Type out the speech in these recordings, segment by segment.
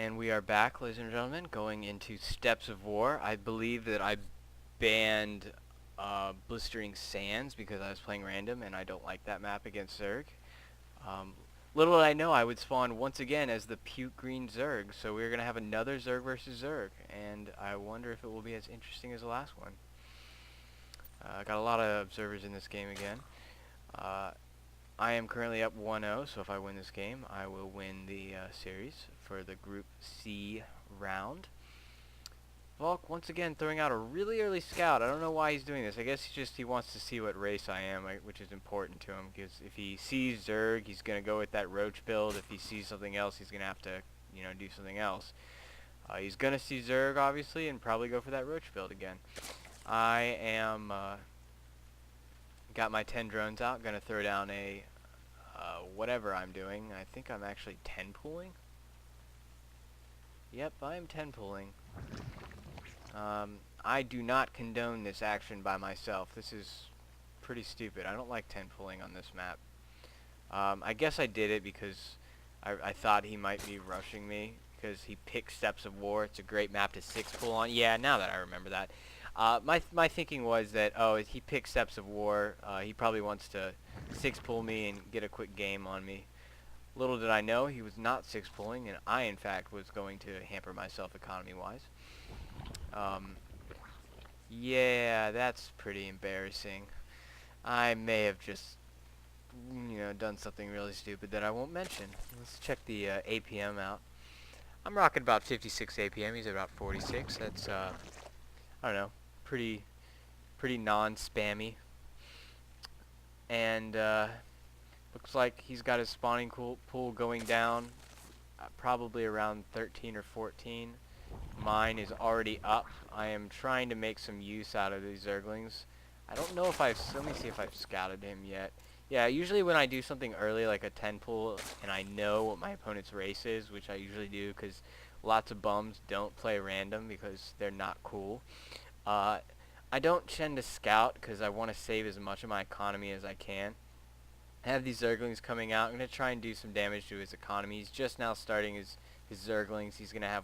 And we are back, ladies and gentlemen, going into Steps of War. I believe that I banned Blistering Sands because I was playing random and I don't like that map against Zerg. Little did I know I would spawn once again as the puke green Zerg, so we're going to have another Zerg versus Zerg, and I wonder if it will be as interesting as the last one. I got a lot of observers in this game again. I am currently up 1-0, so if I win this game, I will win the series for the Group C round. Vaulk once again throwing out a really early scout. I don't know why he's doing this. I guess he wants to see what race I am, which is important to him, because if he sees Zerg, he's going to go with that Roach build. If he sees something else, he's going to have to, do something else. He's going to see Zerg, obviously, and probably go for that Roach build again. I am... got my 10 drones out, gonna throw down a whatever I'm doing. I think I'm actually 10 pooling. Yep, I am 10 pooling. I do not condone this action by myself. This is pretty stupid. I don't like 10 pooling on this map. I guess I did it because I thought he might be rushing me because he picked Steps of War. It's a great map to 6 pool on. Yeah, now that I remember that. My thinking was that, he picked Steps of War, he probably wants to 6-pull me and get a quick game on me. Little did I know he was not 6-pulling, and I, in fact, was going to hamper myself economy-wise. Yeah, that's pretty embarrassing. I may have just, done something really stupid that I won't mention. Let's check the APM out. I'm rocking about 56 APM, he's about 46. That's, I don't know, pretty non-spammy. And looks like he's got his spawning pool going down probably around 13 or 14. Mine is already up. I am trying to make some use out of these Zerglings. I don't know if let me see if I've scouted him yet. Yeah, usually when I do something early like a 10 pool and I know what my opponent's race is, which I usually do because lots of bums don't play random because they're not cool. I don't tend to scout because I want to save as much of my economy as I can. I have these Zerglings coming out. I'm going to try and do some damage to his economy. He's just now starting his Zerglings. He's going to have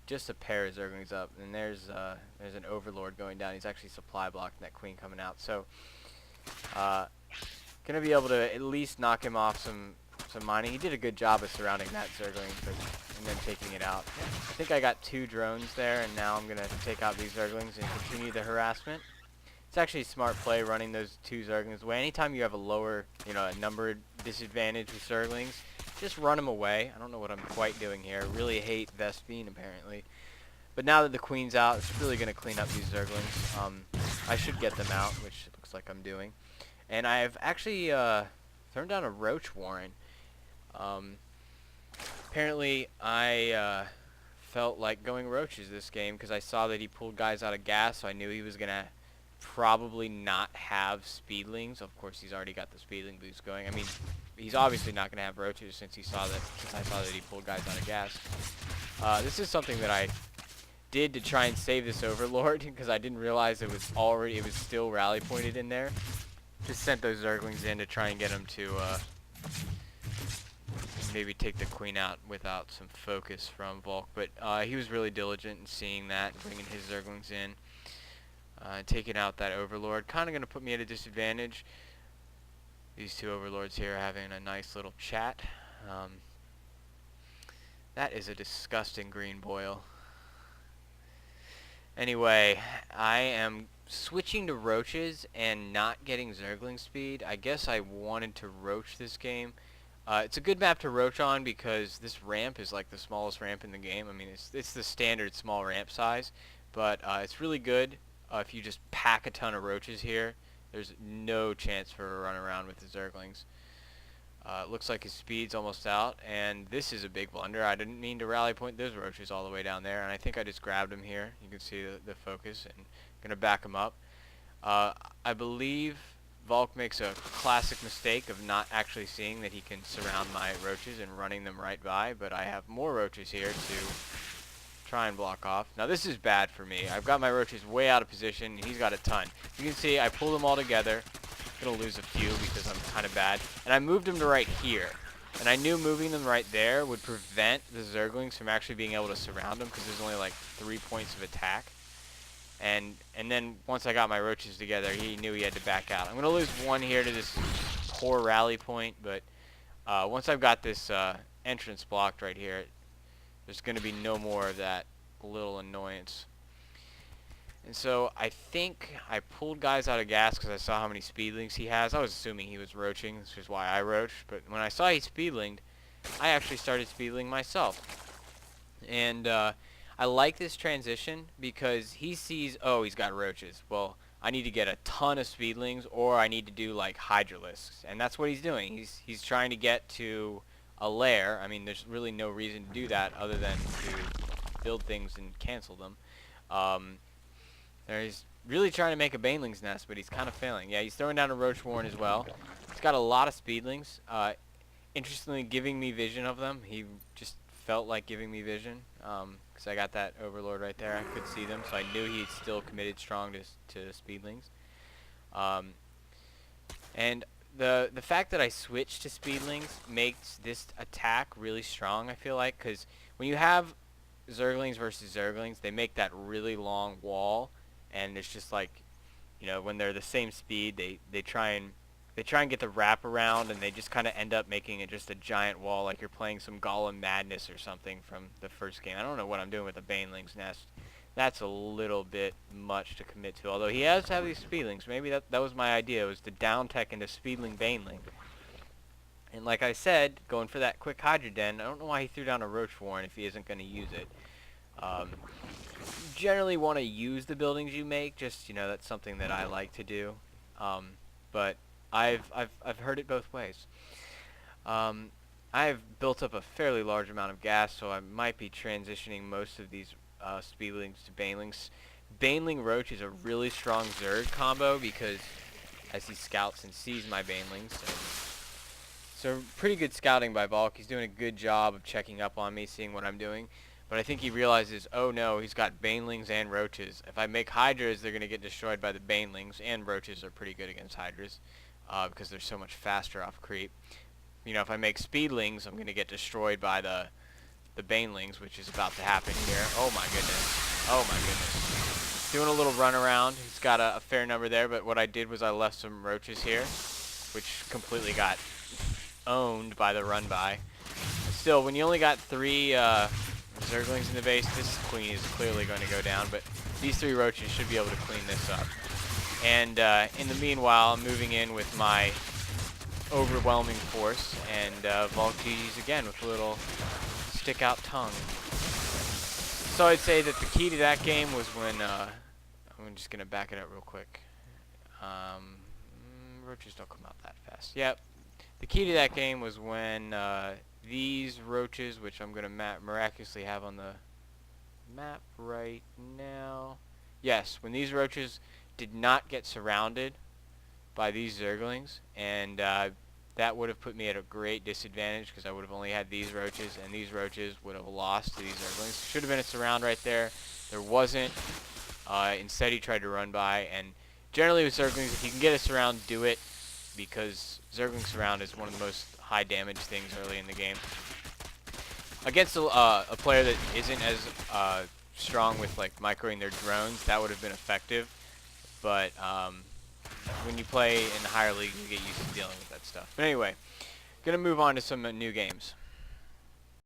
just a pair of Zerglings up. And there's an Overlord going down. He's actually supply blocking that Queen coming out. So, going to be able to at least knock him off some mining. He did a good job of surrounding that Zergling and then taking it out. I think I got 2 drones there, and now I'm going to take out these Zerglings and continue the harassment. It's actually a smart play running those 2 Zerglings away. Anytime you have a lower, a number disadvantage with Zerglings, just run them away. I don't know what I'm quite doing here. I really hate Vespine, apparently. But now that the Queen's out, it's really going to clean up these Zerglings. I should get them out, which looks like I'm doing. And I've actually thrown down a Roach Warren. Apparently I felt like going Roaches this game because I saw that he pulled guys out of gas, so I knew he was going to probably not have Speedlings. Of course, he's already got the Speedling boost going. I mean, he's obviously not going to have Roaches since I saw that he pulled guys out of gas. This is something that I did to try and save this Overlord because I didn't realize it was still rally pointed in there. Just sent those Zerglings in to try and get him to maybe take the Queen out without some focus from Vaulk. But he was really diligent in seeing that and bringing his Zerglings in. Taking out that Overlord. Kind of going to put me at a disadvantage. These 2 Overlords here are having a nice little chat. That is a disgusting green boil. Anyway, I am switching to Roaches and not getting Zergling speed. I guess I wanted to Roach this game. It's a good map to Roach on because this ramp is like the smallest ramp in the game. I mean, it's the standard small ramp size, but it's really good if you just pack a ton of Roaches here. There's no chance for a run around with the Zerglings. Looks like his speed's almost out, and this is a big blunder. I didn't mean to rally point those Roaches all the way down there, and I think I just grabbed him here. You can see the focus, and I'm going to back him up. I believe Vaulk makes a classic mistake of not actually seeing that he can surround my Roaches and running them right by, but I have more Roaches here to try and block off. Now this is bad for me. I've got my Roaches way out of position, and he's got a ton. You can see I pull them all together. Gonna lose a few because I'm kind of bad, and I moved him to right here. And I knew moving them right there would prevent the Zerglings from actually being able to surround them because there's only like 3 points of attack. And then once I got my roaches together, he knew he had to back out. I'm going to lose one here to this poor rally point, but once I've got this entrance blocked right here, there's going to be no more of that little annoyance. And so I think I pulled guys out of gas because I saw how many speedlings he has. I was assuming he was roaching, which is why I roached. But when I saw he speedlinged, I actually started speedling myself. And I like this transition because he sees, oh, he's got roaches. Well, I need to get a ton of speedlings, or I need to do like hydralisks. And that's what he's doing. He's trying to get to a lair. I mean, there's really no reason to do that other than to build things and cancel them. He's really trying to make a baneling's nest, but he's kind of failing. Yeah, he's throwing down a roach warren as well. He's got a lot of speedlings. Interestingly, giving me vision of them. He just felt like giving me vision because I got that overlord right there. I could see them, so I knew he'd still committed strong to speedlings. And the fact that I switched to speedlings makes this attack really strong, I feel like, because when you have Zerglings versus Zerglings, they make that really long wall, and it's just like, you know, when they're the same speed, they try and get the wrap around, and they just kind of end up making it just a giant wall, like you're playing some Golem Madness or something from the first game. I don't know what I'm doing with the Baneling's Nest. That's a little bit much to commit to, although he has to have these speedlings. Maybe that was my idea, was to down tech into speedling Baneling. And like I said, going for that quick Hydra Den, I don't know why he threw down a Roach Warren if he isn't going to use it. Generally want to use the buildings you make, just, you know, that's something that I like to do. But I've heard it both ways. I've built up a fairly large amount of gas, so I might be transitioning most of these speedlings to banelings. Baneling Roach is a really strong Zerg combo because as he scouts and sees my banelings. So pretty good scouting by Vaulk. He's doing a good job of checking up on me, seeing what I'm doing. But I think he realizes, oh no, he's got banelings and roaches. If I make hydras, they're going to get destroyed by the banelings, and roaches are pretty good against hydras because they're so much faster off creep. You know, if I make speedlings, I'm going to get destroyed by the banelings, which is about to happen here. Oh my goodness. Oh my goodness. Doing a little run around. He's got a fair number there, but what I did was I left some roaches here, which completely got owned by the run by. Still, when you only got 3 Zerglings in the base, this queen is clearly going to go down, but these 3 roaches should be able to clean this up. And in the meanwhile, I'm moving in with my overwhelming force, and Vaulk GG's again with a little stick-out tongue. So I'd say that the key to that game was when, I'm just going to back it up real quick. Roaches don't come out that fast. Yep. The key to that game was when these roaches, which I'm going to miraculously have on the map right now. Yes, when these roaches did not get surrounded by these Zerglings, and that would have put me at a great disadvantage because I would have only had these roaches, and these roaches would have lost to these Zerglings. Should have been a surround right there. There wasn't. Instead, he tried to run by, and generally with Zerglings, if you can get a surround, do it, because Zergling surround is one of the most high damage things early in the game. Against a player that isn't as strong with like microing their drones, that would have been effective, but when you play in the higher league, you get used to dealing with that stuff. But anyway, gonna move on to some new games.